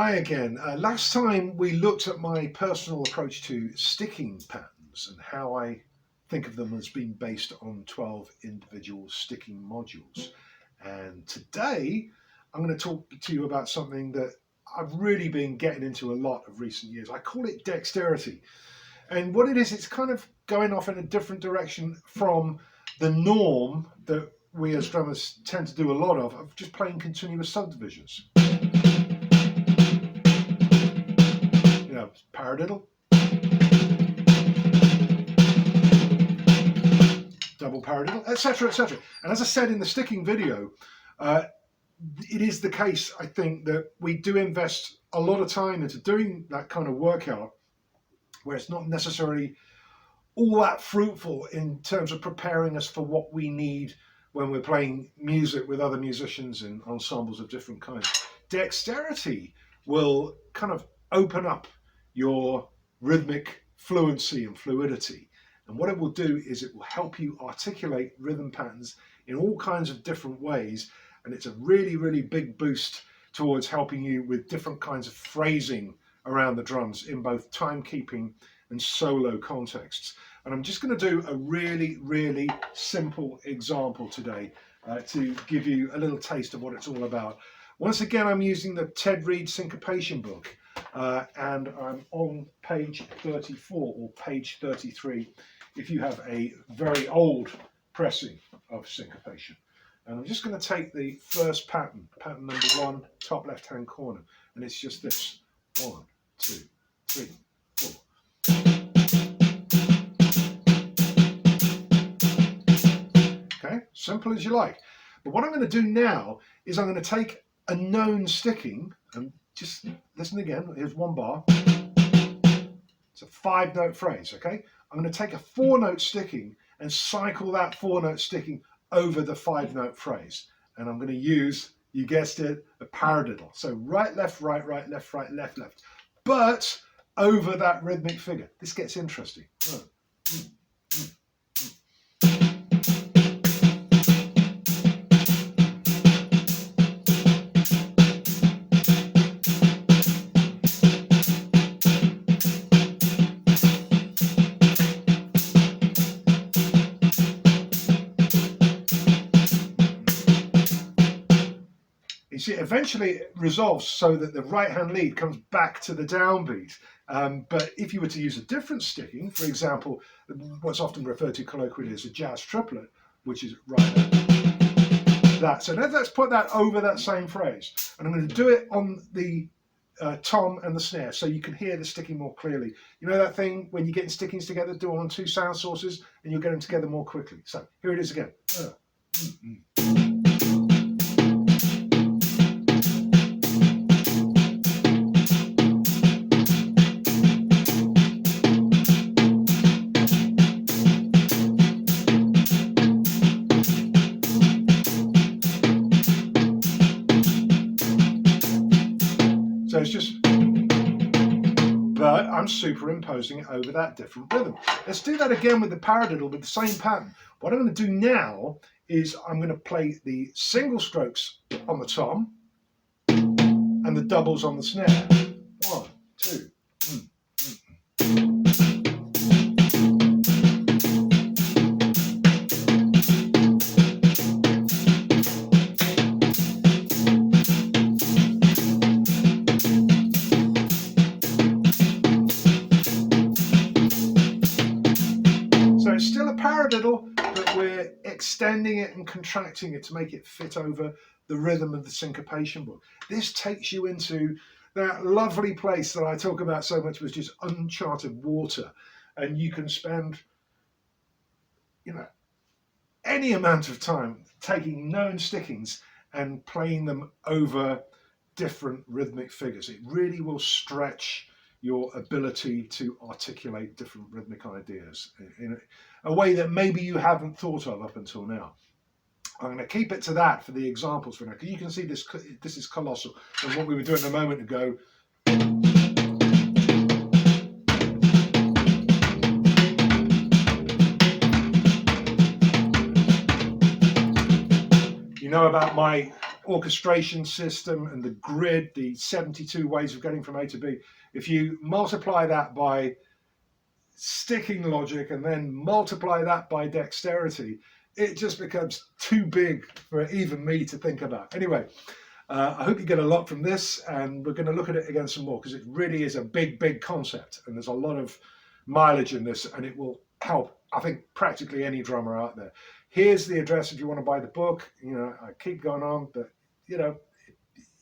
Hi again. Last time we looked at my personal approach to sticking patterns and how I think of them as being based on 12 individual sticking modules. And today I'm going to talk to you about something that I've really been getting into a lot of recent years. I call it dexterity. And what it is, it's kind of going off in a different direction from the norm that we as drummers tend to do a lot of just playing continuous subdivisions. Paradiddle, double paradiddle, etc., etc. And as I said in the sticking video, it is the case, I think, that we do invest a lot of time into doing that kind of workout where it's not necessarily all that fruitful in terms of preparing us for what we need when we're playing music with other musicians in ensembles of different kinds. Dexterity will kind of open up your rhythmic fluency and fluidity. And what it will do is it will help you articulate rhythm patterns in all kinds of different ways. And it's a really, really big boost towards helping you with different kinds of phrasing around the drums in both timekeeping and solo contexts. And I'm just going to do a really, really simple example today to give you a little taste of what it's all about. Once again, I'm using the Ted Reed syncopation book. And I'm on page 34 or page 33 if you have a very old pressing of syncopation. And I'm just going to take the first pattern number 1, top left hand corner, and it's just this: 1, 2, 3, 4. Okay, simple as you like. But what I'm going to do now is I'm going to take a known sticking, and just listen again. Here's one bar. It's a 5-note phrase, okay? I'm going to take a 4-note sticking and cycle that 4-note sticking over the 5-note phrase. And I'm going to use, you guessed it, a paradiddle. So right, left, right, right, left, right, left, left. But over that rhythmic figure. This gets interesting. You see, eventually it resolves so that the right hand lead comes back to the downbeat. But if you were to use a different sticking, for example, what's often referred to colloquially as a jazz triplet, which is right that. So let's put that over that same phrase. And I'm going to do it on the tom and the snare so you can hear the sticking more clearly. You know that thing when you're getting stickings together, do it on 2 sound sources and you'll get them together more quickly. So here it is again. So it's just, but I'm superimposing it over that different rhythm. Let's do that again with the paradiddle with the same pattern. What I'm going to do now is I'm going to play the single strokes on the tom and the doubles on the snare. 1, 2. So it's still a paradiddle, but we're extending it and contracting it to make it fit over the rhythm of the syncopation book. This takes you into that lovely place that I talk about so much, which is uncharted water. And you can spend, any amount of time taking known stickings and playing them over different rhythmic figures. It really will stretch your ability to articulate different rhythmic ideas in a way that maybe you haven't thought of up until now. I'm going to keep it to that for the examples for now, because you can see this is colossal. And what we were doing a moment ago, you know about my orchestration system and the grid, the 72 ways of getting from A to B, if you multiply that by sticking logic and then multiply that by dexterity, it just becomes too big for even me to think about. Anyway, I hope you get a lot from this, and we're going to look at it again some more, because it really is a big concept, and there's a lot of mileage in this, and it will help, I think, practically any drummer out there. Here's the address if you want to buy the book. You know, I keep going on, but you know,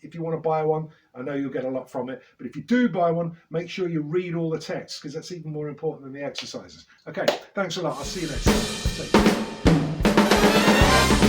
if you want to buy one, I know you'll get a lot from it. But if you do buy one, make sure you read all the text, because that's even more important than the exercises. Okay, thanks a lot. I'll see you next time. Take care.